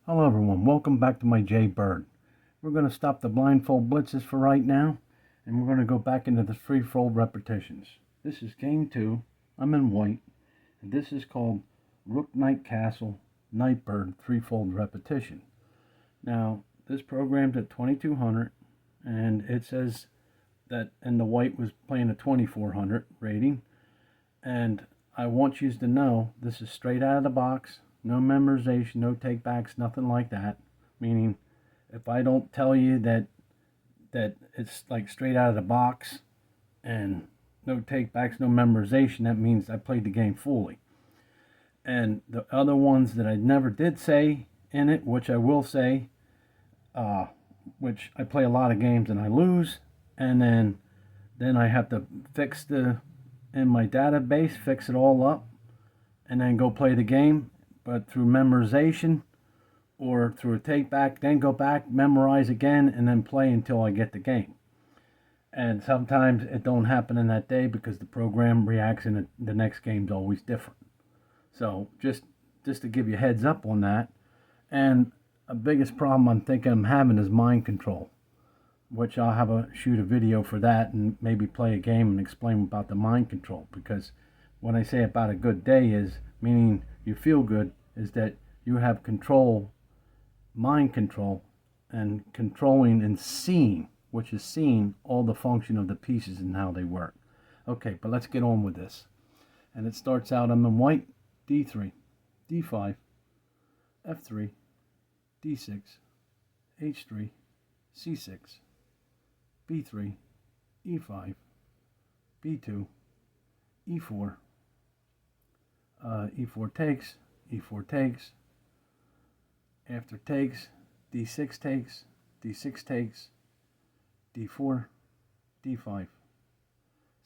Hello everyone, welcome back to my J Bird. We're going to stop the blindfold blitzes for right now, and we're going to go back into the threefold repetitions. This is game 2, I'm in white, and this is called Rook Knight Castle Night Bird threefold repetition. Now, this program's at 2200, and it says that, and the white was playing a 2400 rating, and I want you to know this is straight out of the box. No memorization, no takebacks, nothing like that. Meaning, if I don't tell you that it's like straight out of the box and no takebacks, no memorization, that means I played the game fully. And the other ones that I never did say in it, which I will say, which I play a lot of games and I lose, and then I have to fix in my database, fix it all up, and then go play the game. But through memorization or through a take back, then go back, memorize again, and then play until I get the game. And sometimes it don't happen in that day because the program reacts and the next game's always different. So just to give you a heads up on that. And a biggest problem I'm thinking I'm having is mind control, which I'll have shoot a video for that and maybe play a game and explain about the mind control. Because when I say about a good day is meaning you feel good, is that you have control, mind control, and controlling and seeing, which is seeing all the function of the pieces and how they work. Okay, but let's get on with this. And it starts out, I'm in white, D3, D5, F3, D6, H3, C6, B3, E5, B2, E4, E4 takes, E4 takes, after takes, D6 takes, D6 takes, D4, D5,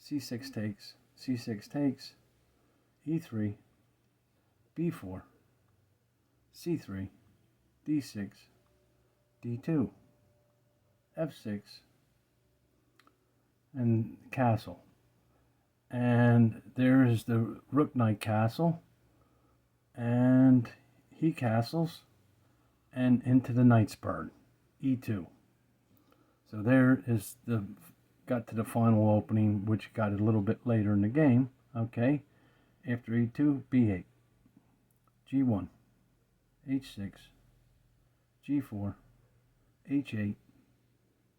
C6 takes, C6 takes, E3, B4, C3, D6, D2, F6, and castle. And there's the Rook Knight Castle, and he castles, and into the Knight's Bird, E2. So there is got to the final opening, which got a little bit later in the game. Okay, after E2, B8, G1, H6, G4, H8,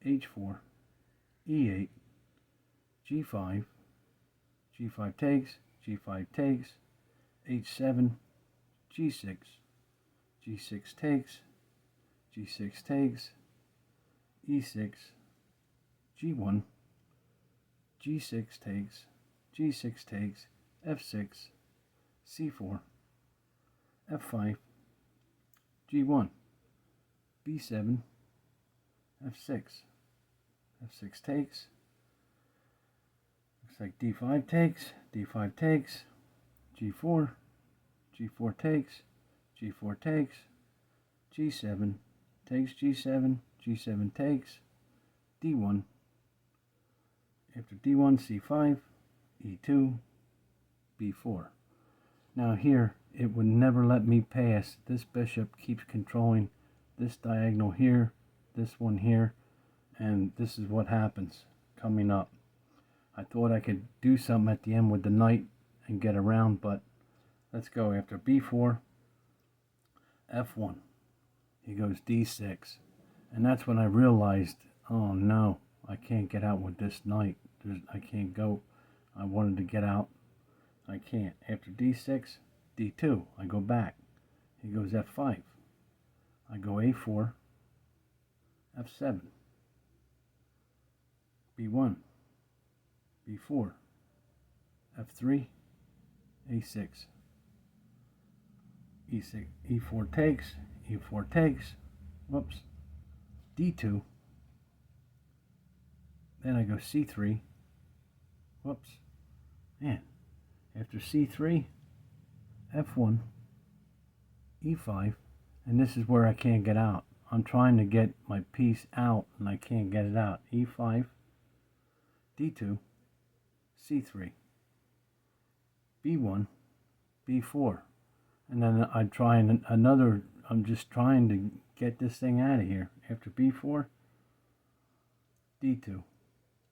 H4, E8, G5, G5 takes, G5 takes, H7, G6, G6 takes, G6 takes, E6, G1, G6 takes, G6 takes, F6, C4, F5, G1, B7, F6, F6 takes, looks like D5 takes, D5 takes, G4, G4 takes, G4 takes, G7 takes, G7, G7 takes, D1, after D1, C5, E2, B4. Now here, it would never let me pass. This bishop keeps controlling this diagonal here, this one here, and this is what happens coming up. I thought I could do something at the end with the knight and get around, but let's go. After B4, F1, he goes D6, and that's when I realized, oh no, I can't get out with this knight. I can't go. I wanted to get out. I can't. After D6, D2, I go back. He goes F5. I go A4, F7, B1, B4, F3, A6, E6, E4 takes, E4 takes, whoops, D2, then I go C3, whoops, man, after C3, F1, E5, and this is where I can't get out. I'm trying to get my piece out and I can't get it out. E5, D2, C3, B1, B4, and then I try another I'm just trying to get this thing out of here. After b4, d2,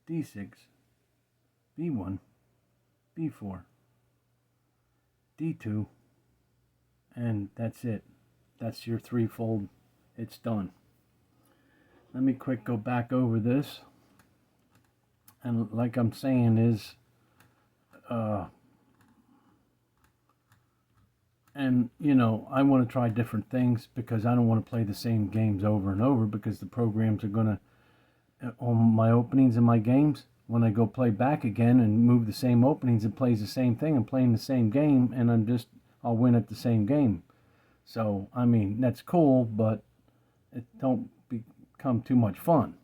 d6, b1, b4, d2, and that's it. That's your threefold. It's done. Let me quick go back over this. And like I'm saying is, and you know, I want to try different things because I don't want to play the same games over and over, because the programs are going to, on my openings in my games, when I go play back again and move the same openings, it plays the same thing and playing the same game, and I'll win at the same game. So, I mean, that's cool, but it don't become too much fun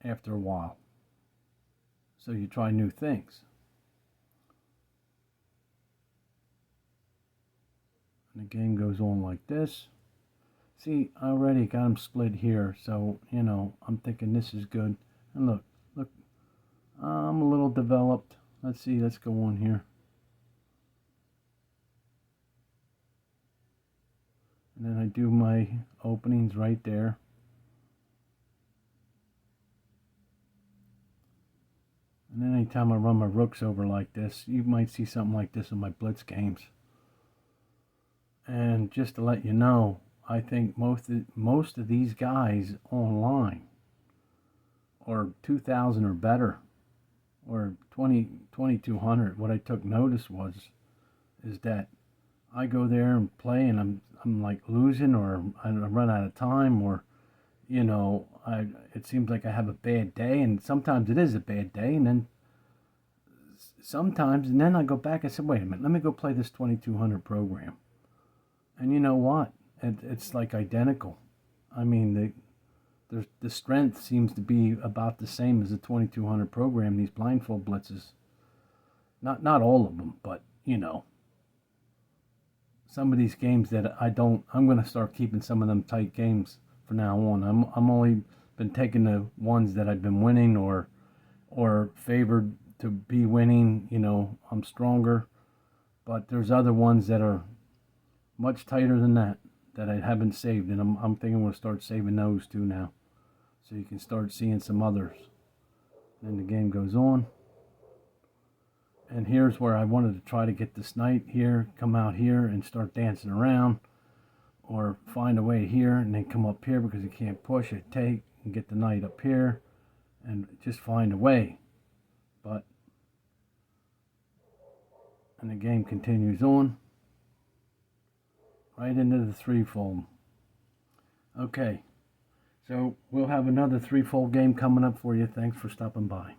after a while. So you try new things. And the game goes on like this. See, I already got them split here, so, you know, I'm thinking this is good. And look, I'm a little developed. Let's see, let's go on here. And then I do my openings right there. And then anytime I run my rooks over like this, you might see something like this in my blitz games. And just to let you know, I think most of these guys online are 2,000 or better, or 2,200. What I took notice is that I go there and play, and I'm like losing, or I run out of time, or you know, it seems like I have a bad day, and sometimes it is a bad day, and then sometimes, and then I go back and say, wait a minute, let me go play this 2,200 program. And you know what? It's like identical. I mean, the strength seems to be about the same as the 2,200 program, these blindfold blitzes. Not all of them, but, you know, some of these games that I'm going to start keeping some of them tight games from now on. I'm only been taking the ones that I've been winning or favored to be winning. You know, I'm stronger, but there's other ones that are much tighter than that I haven't saved, and I'm thinking I'm going to start saving those too now, so you can start seeing some others. Then the game goes on, and here's where I wanted to try to get this knight here, come out here and start dancing around, or find a way here and then come up here because you can't push it, take and get the knight up here and just find a way. But and the game continues on right into the threefold. Okay, so we'll have another threefold game coming up for you. Thanks for stopping by.